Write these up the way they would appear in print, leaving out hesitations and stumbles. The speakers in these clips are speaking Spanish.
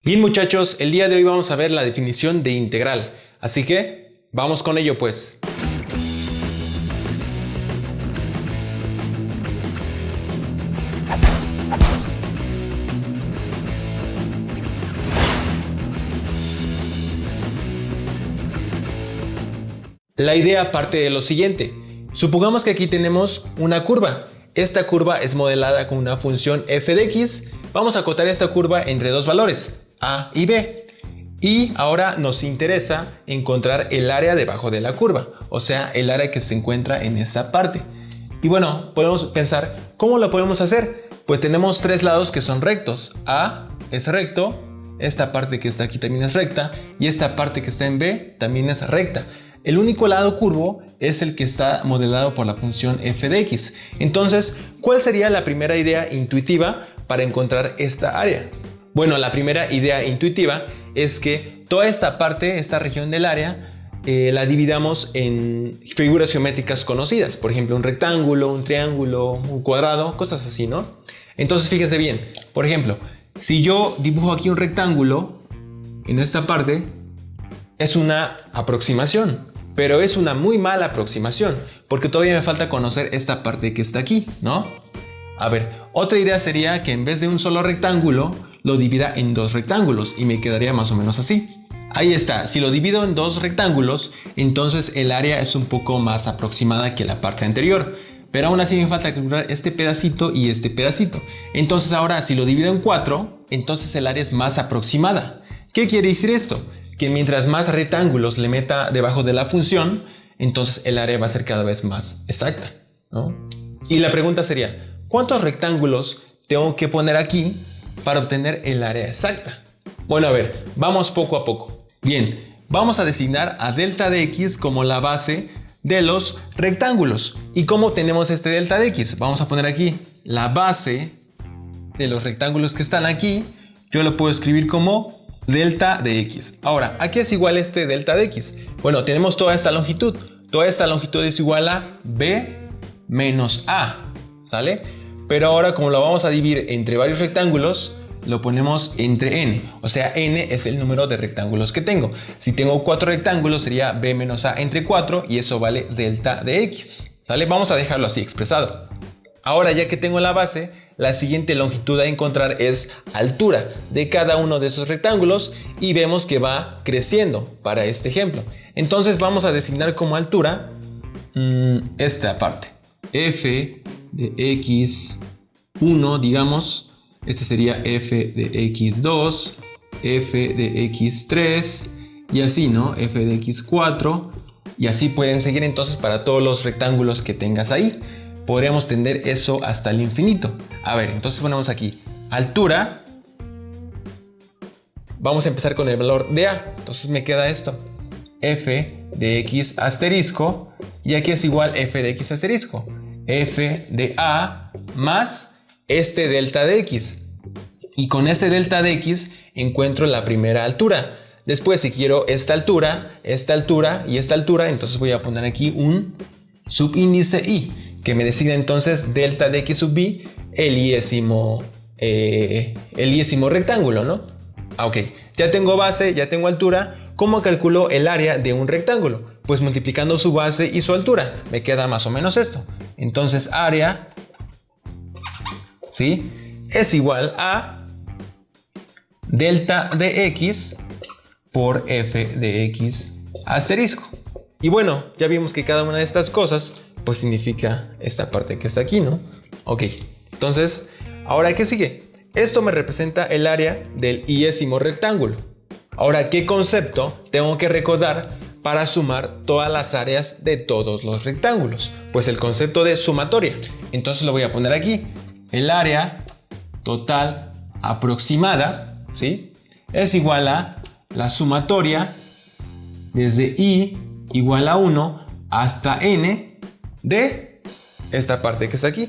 Bien muchachos, el día de hoy vamos a ver la definición de integral, así que vamos con ello pues. La idea parte de lo siguiente. Supongamos que aquí tenemos una curva. Esta curva es modelada con una función f de x. Vamos a acotar esta curva entre dos valores, a y b. Y ahora nos interesa encontrar el área debajo de la curva, o sea, el área que se encuentra en esa parte. Y bueno, podemos pensar, ¿cómo lo podemos hacer? Pues tenemos tres lados que son rectos. A es recto, esta parte que está aquí también es recta, y esta parte que está en B también es recta. El único lado curvo es el que está modelado por la función f de x. Entonces, ¿cuál sería la primera idea intuitiva para encontrar esta área? Bueno, la primera idea intuitiva es que toda esta parte, esta región del área, la dividamos en figuras geométricas conocidas. Por ejemplo, un rectángulo, un triángulo, un cuadrado, cosas así, ¿no? Entonces, fíjense bien. Por ejemplo, si yo dibujo aquí un rectángulo en esta parte, es una aproximación. Pero es una muy mala aproximación, porque todavía me falta conocer esta parte que está aquí, ¿no? A ver, otra idea sería que en vez de un solo rectángulo, lo divida en dos rectángulos y me quedaría más o menos así. Ahí está, si lo divido en dos rectángulos, entonces el área es un poco más aproximada que la parte anterior. Pero aún así me falta calcular este pedacito y este pedacito. Entonces ahora, si lo divido en 4, entonces el área es más aproximada. ¿Qué quiere decir esto? Que mientras más rectángulos le meta debajo de la función, entonces el área va a ser cada vez más exacta, ¿no? Y la pregunta sería, ¿cuántos rectángulos tengo que poner aquí para obtener el área exacta? Bueno, a ver, vamos poco a poco. Bien, vamos a designar a delta de x como la base de los rectángulos. ¿Y cómo tenemos este delta de x? Vamos a poner aquí la base de los rectángulos que están aquí. Yo lo puedo escribir como delta de x. Ahora, ¿a qué es igual este delta de x? Bueno, tenemos toda esta longitud. Toda esta longitud es igual a b menos a, ¿sale? Pero ahora, como lo vamos a dividir entre varios rectángulos, lo ponemos entre n. O sea, n es el número de rectángulos que tengo. Si tengo 4 rectángulos, sería b menos a entre 4 y eso vale delta de x, ¿sale? Vamos a dejarlo así expresado. Ahora, ya que tengo la base, la siguiente longitud a encontrar es altura de cada uno de esos rectángulos y vemos que va creciendo para este ejemplo. Entonces vamos a designar como altura esta parte. F de x1, digamos. Este sería f de x2, f de x3 y así, ¿no? F de x4 y así pueden seguir entonces para todos los rectángulos que tengas ahí. Podríamos tender eso hasta el infinito. A ver, entonces ponemos aquí altura. Vamos a empezar con el valor de a. Entonces me queda esto. F de x asterisco. Y aquí es igual f de x asterisco. F de a más este delta de x. Y con ese delta de x encuentro la primera altura. Después, si quiero esta altura y esta altura, entonces voy a poner aquí un subíndice i, que me designa entonces delta de x sub b, el iésimo rectángulo, ¿no? Ok, ya tengo base, ya tengo altura. ¿Cómo calculo el área de un rectángulo? Pues multiplicando su base y su altura. Me queda más o menos esto. Entonces área, ¿sí?, es igual a delta de x por f de x asterisco. Y bueno, ya vimos que cada una de estas cosas pues significa esta parte que está aquí, ¿no? Ok, entonces, ¿ahora qué sigue? Esto me representa el área del iésimo rectángulo. Ahora, ¿qué concepto tengo que recordar para sumar todas las áreas de todos los rectángulos? Pues el concepto de sumatoria. Entonces lo voy a poner aquí. El área total aproximada, ¿sí?, es igual a la sumatoria desde i igual a 1 hasta n de esta parte que está aquí,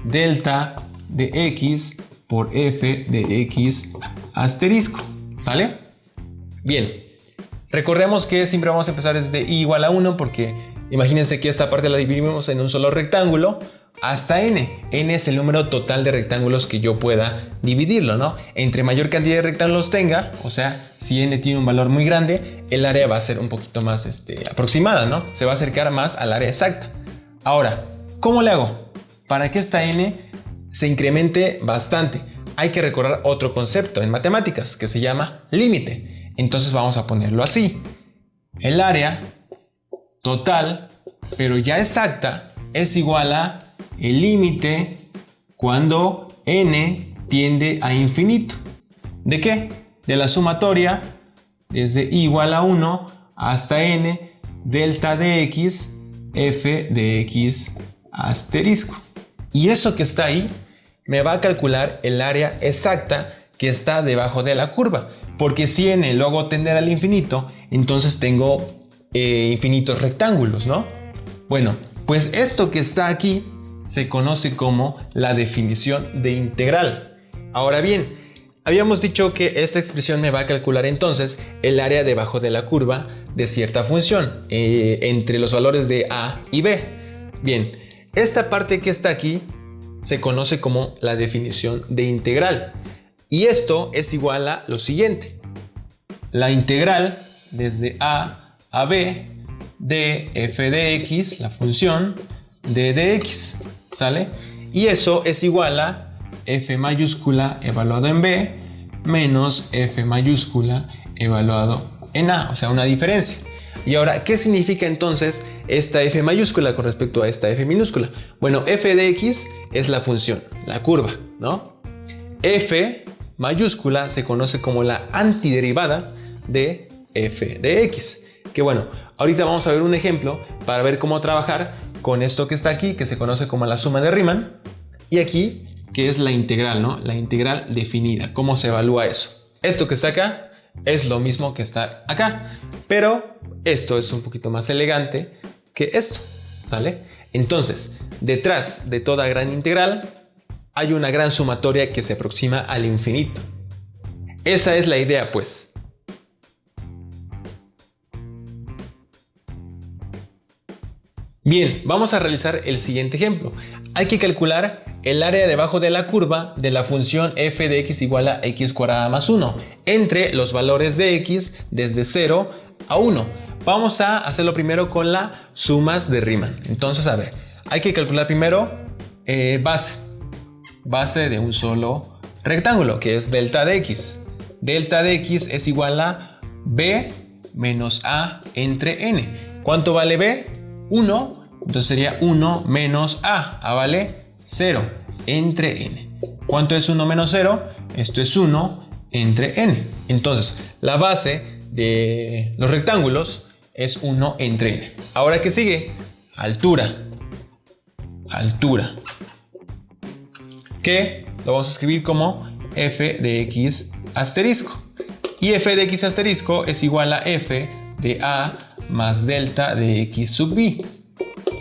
delta de x por f de x asterisco, ¿sale? Bien, recordemos que siempre vamos a empezar desde i igual a 1 porque imagínense que esta parte la dividimos en un solo rectángulo, hasta n. N es el número total de rectángulos que yo pueda dividirlo, ¿no? Entre mayor cantidad de rectángulos tenga, o sea, si n tiene un valor muy grande, el área va a ser un poquito más aproximada, ¿no? Se va a acercar más al área exacta. Ahora, ¿cómo le hago? Para que esta n se incremente bastante, hay que recordar otro concepto en matemáticas que se llama límite. Entonces vamos a ponerlo así. El área total, pero ya exacta, es igual a el límite cuando n tiende a infinito. ¿De qué? De la sumatoria desde igual a 1 hasta n delta de x f de x asterisco. Y eso que está ahí me va a calcular el área exacta que está debajo de la curva. Porque si n lo hago tender al infinito, entonces tengo infinitos rectángulos, ¿no? Bueno, pues esto que está aquí se conoce como la definición de integral. Ahora bien, habíamos dicho que esta expresión me va a calcular entonces el área debajo de la curva de cierta función entre los valores de a y b. Bien, esta parte que está aquí se conoce como la definición de integral. Y esto es igual a lo siguiente. La integral desde a b de f de x, la función de dx, ¿sale? Y eso es igual a f mayúscula evaluado en b menos f mayúscula evaluado en a, o sea, una diferencia. Y ahora, ¿qué significa entonces esta f mayúscula con respecto a esta f minúscula? Bueno, f de x es la función, la curva, ¿no? F mayúscula se conoce como la antiderivada de f de x. Que bueno, ahorita vamos a ver un ejemplo para ver cómo trabajar con esto que está aquí, que se conoce como la suma de Riemann, y aquí, que es la integral, ¿no? La integral definida, ¿cómo se evalúa eso? Esto que está acá es lo mismo que está acá, pero esto es un poquito más elegante que esto, ¿sale? Entonces, detrás de toda gran integral hay una gran sumatoria que se aproxima al infinito. Esa es la idea, pues. Bien, vamos a realizar el siguiente ejemplo. Hay que calcular el área debajo de la curva de la función f de x igual a x cuadrada más 1 entre los valores de x desde 0 a 1. Vamos a hacerlo primero con las sumas de Riemann. Entonces, a ver, hay que calcular primero base de un solo rectángulo, que es delta de x. Delta de x es igual a b menos a entre n. ¿Cuánto vale b? 1, entonces sería 1 menos a vale 0 entre n. ¿Cuánto es 1 menos 0? Esto es 1 entre n. Entonces, la base de los rectángulos es 1 entre n. Ahora, ¿qué sigue? Altura. Altura. Que lo vamos a escribir como f de x asterisco. Y f de x asterisco es igual a f de a más delta de x sub b.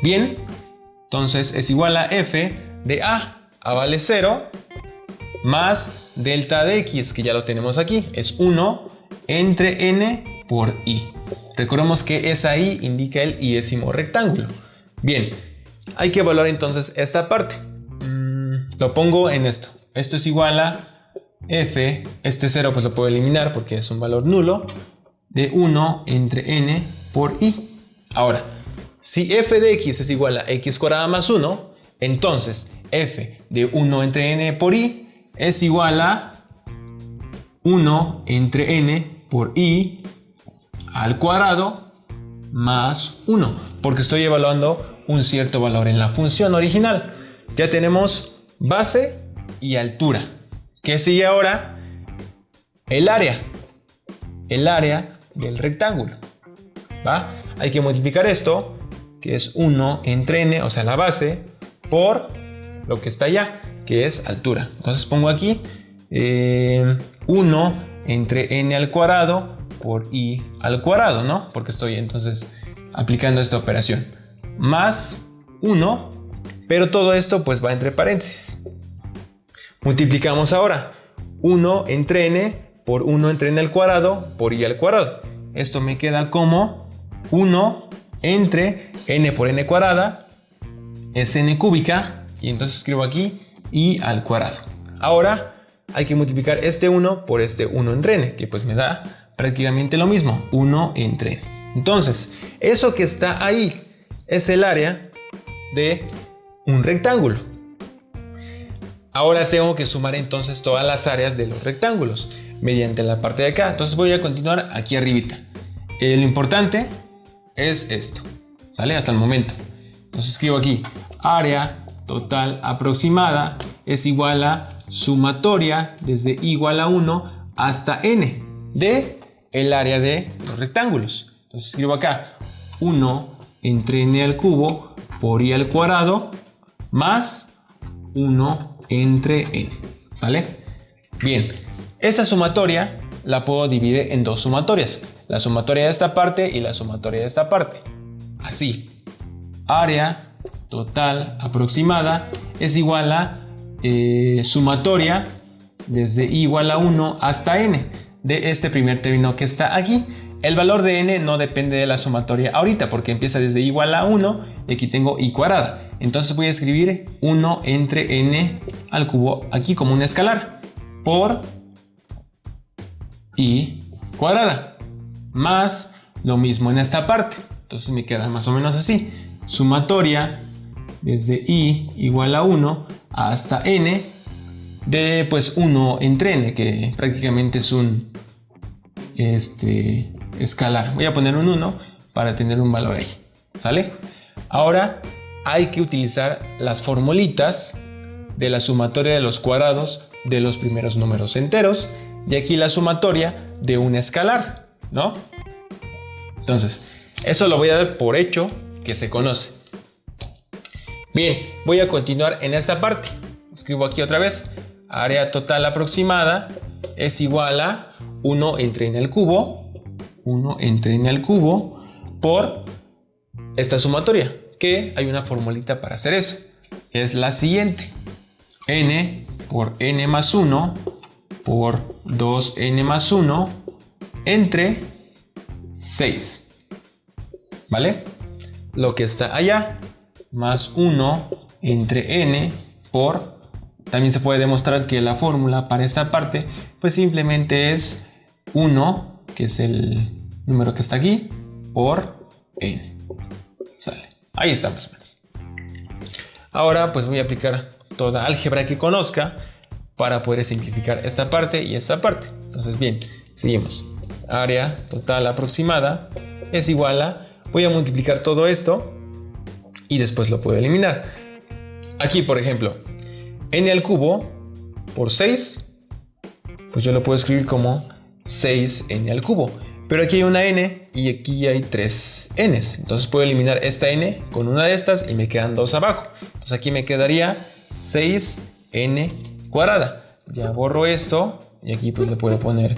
Bien, entonces es igual a f de a vale 0 más delta de x, que ya lo tenemos aquí, es 1 entre n por i. Recordemos que esa i indica el iésimo rectángulo. Bien, hay que evaluar entonces esta parte. Lo pongo en esto. Esto es igual a f, este 0 pues lo puedo eliminar porque es un valor nulo, de 1 entre n por i. Ahora, si f de x es igual a x cuadrada más 1, entonces f de 1 entre n por i es igual a 1 entre n por i al cuadrado más 1, porque estoy evaluando un cierto valor en la función original. Ya tenemos base y altura. ¿Qué sigue ahora? El área. El área del rectángulo. ¿Va? Hay que multiplicar esto, que es 1 entre n, o sea, la base, por lo que está allá, que es altura. Entonces pongo aquí 1 entre n al cuadrado por i al cuadrado, ¿no? Porque estoy entonces aplicando esta operación. Más 1, pero todo esto pues va entre paréntesis. Multiplicamos ahora 1 entre n por 1 entre n al cuadrado por i al cuadrado. Esto me queda como 1 entre n por n cuadrada es n cúbica, y entonces escribo aquí i al cuadrado. Ahora hay que multiplicar este 1 por este 1 entre n, que pues me da prácticamente lo mismo, 1 entre n. Entonces, eso que está ahí es el área de un rectángulo. Ahora tengo que sumar entonces todas las áreas de los rectángulos mediante la parte de acá. Entonces voy a continuar aquí arribita. Lo importante es esto, ¿sale? Hasta el momento. Entonces escribo aquí, área total aproximada es igual a sumatoria desde igual a 1 hasta n de el área de los rectángulos. Entonces escribo acá 1 entre n al cubo por i al cuadrado más 1 entre n, ¿sale? Bien, esta sumatoria la puedo dividir en dos sumatorias, la sumatoria de esta parte y la sumatoria de esta parte. Así, área total aproximada es igual a sumatoria desde igual a 1 hasta n de este primer término que está aquí. El valor de n no depende de la sumatoria ahorita porque empieza desde igual a 1 y aquí tengo i cuadrada. Entonces voy a escribir 1 entre n al cubo aquí como un escalar por i cuadrada más lo mismo en esta parte. Entonces me queda más o menos así, sumatoria desde i igual a 1 hasta n de pues 1 entre n, que prácticamente es un escalar. Voy a poner un 1 para tener un valor ahí, ¿sale? Ahora hay que utilizar las formulitas de la sumatoria de los cuadrados de los primeros números enteros y aquí la sumatoria de un escalar, ¿no? Entonces, eso lo voy a dar por hecho que se conoce. Bien, voy a continuar en esta parte. Escribo aquí otra vez, área total aproximada es igual a 1 entre n al cubo, 1 entre n al cubo por esta sumatoria, que hay una formulita para hacer eso. Es la siguiente, n por n más 1 por 2n más 1 entre 6, ¿vale? Lo que está allá, más 1 entre n por, también se puede demostrar que la fórmula para esta parte, pues simplemente es 1, que es el número que está aquí, por n. Sale. Ahí está más o menos. Ahora pues voy a aplicar toda álgebra que conozca para poder simplificar esta parte y esta parte. Entonces bien, seguimos. Área total aproximada es igual a, voy a multiplicar todo esto y después lo puedo eliminar. Aquí por ejemplo, n al cubo por 6, pues yo lo puedo escribir como 6n al cubo. Pero aquí hay una n y aquí hay 3 n's. Entonces puedo eliminar esta n con una de estas y me quedan 2 abajo. Entonces aquí me quedaría 6n cuadrada. Ya borro esto y aquí pues le puedo poner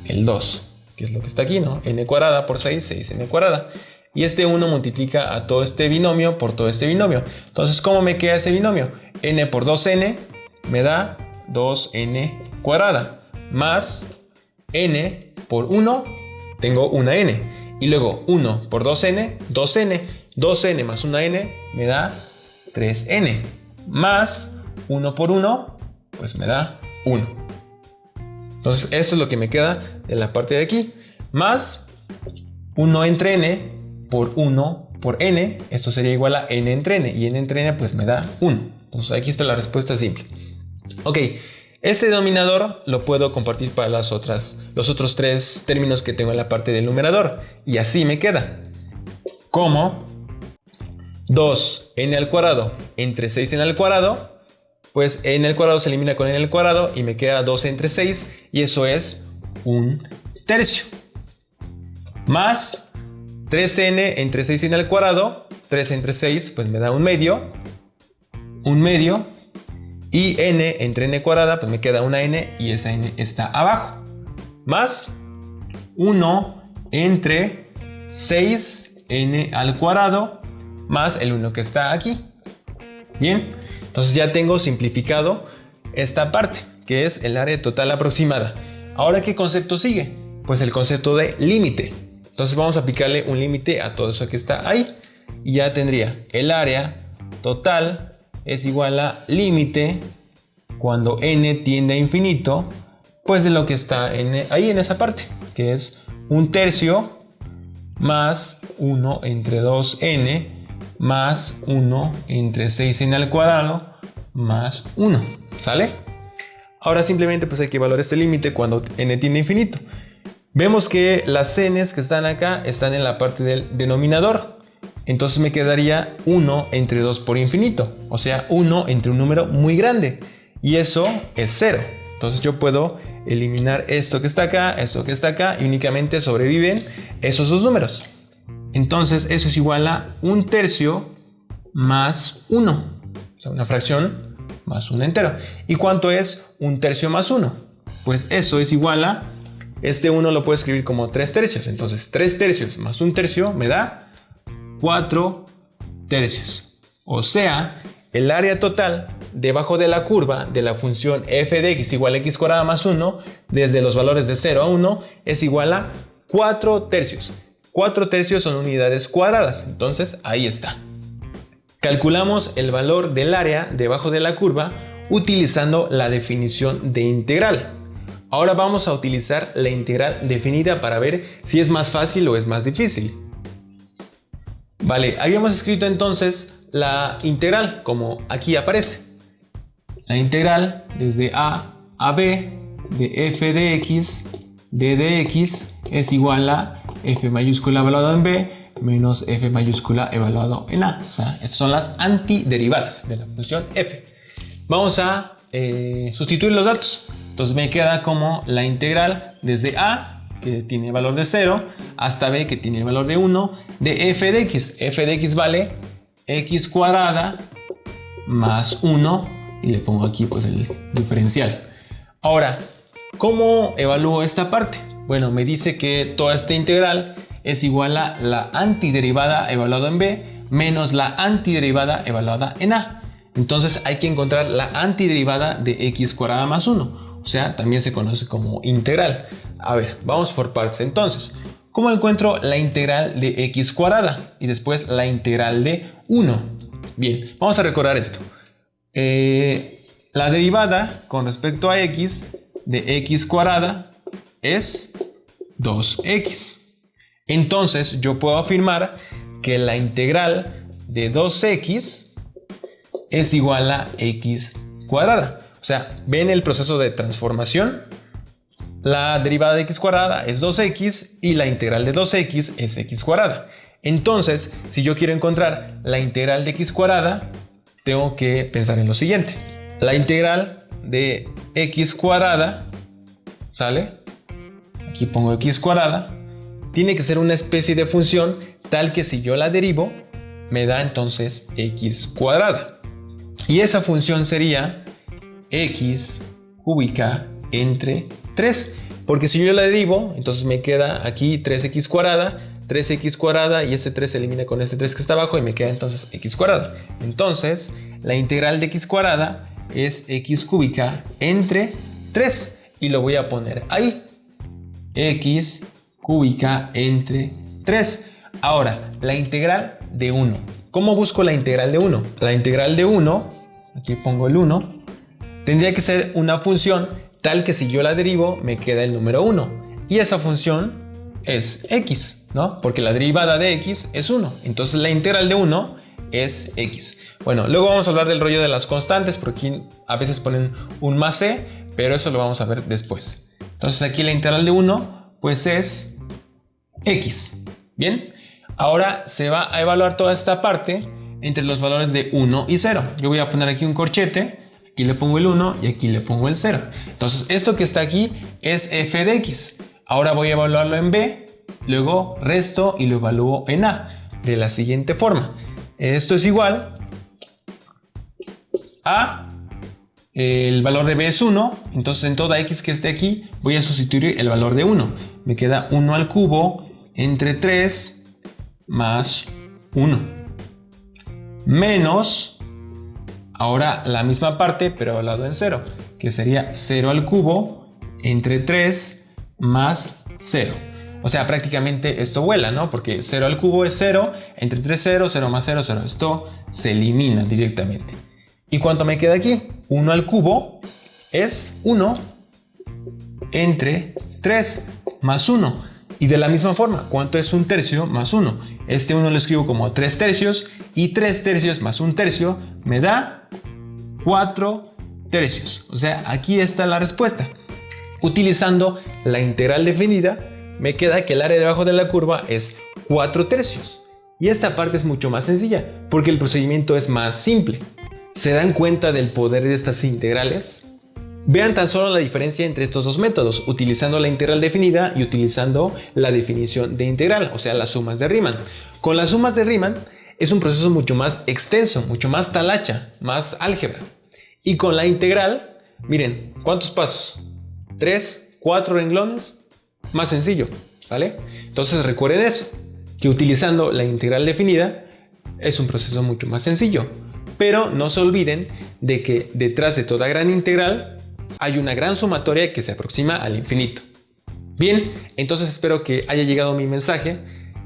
el 2, que es lo que está aquí, ¿no? n cuadrada por 6, 6n cuadrada. Y este 1 multiplica a todo este binomio por todo este binomio. Entonces, ¿cómo me queda ese binomio? N por 2n me da 2n cuadrada. Más n por 1, tengo una n. Y luego 1 por 2n, 2n. 2n más una n me da 3n. Más 1 por 1, pues me da 1. Entonces, eso es lo que me queda de la parte de aquí. Más 1 entre n por 1 por n, esto sería igual a n entre n, y n entre n pues me da 1. Entonces aquí está la respuesta simple. Ok, este denominador lo puedo compartir para los otros tres términos que tengo en la parte del numerador, y así me queda como 2n al cuadrado entre 6n al cuadrado, pues n al cuadrado se elimina con n al cuadrado y me queda 2 entre 6, y eso es 1/3, más 3n entre 6n al cuadrado, 3 entre 6 pues me da 1/2, y n entre n cuadrada pues me queda una n y esa n está abajo, más 1 entre 6n al cuadrado más el 1 que está aquí. Bien, entonces ya tengo simplificado esta parte, que es el área total aproximada. Ahora, ¿qué concepto sigue? Pues el concepto de límite. Entonces vamos a aplicarle un límite a todo eso que está ahí y ya tendría el área total es igual a límite cuando n tiende a infinito, pues de lo que está ahí en esa parte, que es 1/3 más 1 entre 2n más 1 entre 6n al cuadrado más 1, ¿sale? Ahora simplemente pues hay que evaluar este límite cuando n tiende a infinito. Vemos que las n's que están acá están en la parte del denominador. Entonces me quedaría 1 entre 2 por infinito. O sea, 1 entre un número muy grande. Y eso es 0. Entonces yo puedo eliminar esto que está acá, esto que está acá. Y únicamente sobreviven esos dos números. Entonces eso es igual a 1/3 más 1. O sea, una fracción más un entero. ¿Y cuánto es 1/3 más 1? Pues eso es igual a... Este 1 lo puedo escribir como 3/3. Entonces 3/3 más 1/3 me da 4/3. O sea, el área total debajo de la curva de la función f de x igual a x cuadrada más 1, desde los valores de 0 a 1, es igual a 4/3. 4/3 son unidades cuadradas. Entonces ahí está. Calculamos el valor del área debajo de la curva utilizando la definición de integral. Ahora vamos a utilizar la integral definida para ver si es más fácil o es más difícil. Vale, habíamos escrito entonces la integral como aquí aparece. La integral desde a b de f de x de dx es igual a f mayúscula evaluado en b menos f mayúscula evaluado en a. O sea, estas son las antiderivadas de la función f. Vamos a sustituir los datos. Entonces me queda como la integral desde a, que tiene valor de 0, hasta b, que tiene el valor de 1, de f de x. F de x vale x cuadrada más 1, y le pongo aquí pues el diferencial. Ahora, ¿cómo evalúo esta parte? Bueno, me dice que toda esta integral es igual a la antiderivada evaluada en b menos la antiderivada evaluada en a. Entonces hay que encontrar la antiderivada de x cuadrada más 1. O sea, también se conoce como integral. A ver, vamos por partes. Entonces, ¿cómo encuentro la integral de x cuadrada? Y después la integral de 1. Bien, vamos a recordar esto. La derivada con respecto a x de x cuadrada es 2x. Entonces, yo puedo afirmar que la integral de 2x es igual a x cuadrada. O sea, ven el proceso de transformación. La derivada de x cuadrada es 2x y la integral de 2x es x cuadrada. Entonces, si yo quiero encontrar la integral de x cuadrada, tengo que pensar en lo siguiente. La integral de x cuadrada, ¿sale? Aquí pongo x cuadrada. Tiene que ser una especie de función tal que si yo la derivo, me da entonces x cuadrada. Y esa función sería x cúbica entre 3, porque si yo la derivo, entonces me queda aquí 3x cuadrada, y este 3 se elimina con este 3 que está abajo y me queda entonces x cuadrada. Entonces la integral de x cuadrada es x cúbica entre 3 y lo voy a poner ahí, x cúbica entre 3. Ahora, la integral de 1. ¿Cómo busco la integral de 1? La integral de 1, aquí pongo el 1, tendría que ser una función tal que si yo la derivo me queda el número 1. Y esa función es x, ¿no? Porque la derivada de x es 1. Entonces la integral de 1 es x. Bueno, luego vamos a hablar del rollo de las constantes, porque aquí a veces ponen un más c, pero eso lo vamos a ver después. Entonces aquí la integral de 1 pues es x. Bien, ahora se va a evaluar toda esta parte entre los valores de 1 y 0. Yo voy a poner aquí un corchete. Aquí le pongo el 1 y aquí le pongo el 0. Entonces esto que está aquí es f de x. Ahora voy a evaluarlo en b, luego resto y lo evalúo en a. De la siguiente forma. Esto es igual a el valor de b es 1. Entonces en toda x que esté aquí voy a sustituir el valor de 1. Me queda 1 al cubo entre 3 más 1. Menos... Ahora la misma parte, pero evaluado en 0, que sería 0 al cubo entre 3 más 0. O sea, prácticamente esto vuela, ¿no? Porque 0 al cubo es 0, entre 3 0, 0 más 0, 0. Esto se elimina directamente. ¿Y cuánto me queda aquí? 1 al cubo es 1 entre 3 más 1. Y de la misma forma, ¿cuánto es 1 tercio más 1? Este 1 lo escribo como 3 tercios y 3 tercios más 1 tercio me da 4 tercios. O sea, aquí está la respuesta. Utilizando la integral definida, me queda que el área debajo de la curva es 4 tercios. Y esta parte es mucho más sencilla, porque el procedimiento es más simple. ¿Se dan cuenta del poder de estas integrales? Vean tan solo la diferencia entre estos dos métodos, utilizando la integral definida y utilizando la definición de integral, o sea, las sumas de Riemann. Con las sumas de Riemann es un proceso mucho más extenso, mucho más talacha, más álgebra. Y con la integral, miren, ¿cuántos pasos? 3, 4 renglones, más sencillo, ¿vale? Entonces recuerden eso, que utilizando la integral definida es un proceso mucho más sencillo. Pero no se olviden de que detrás de toda gran integral hay una gran sumatoria que se aproxima al infinito. Bien, entonces espero que haya llegado mi mensaje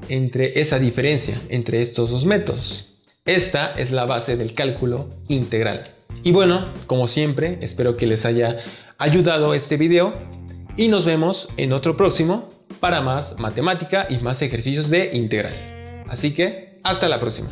entre esa diferencia entre estos dos métodos. Esta es la base del cálculo integral. Y bueno, como siempre, espero que les haya ayudado este video y nos vemos en otro próximo para más matemática y más ejercicios de integral. Así que, hasta la próxima.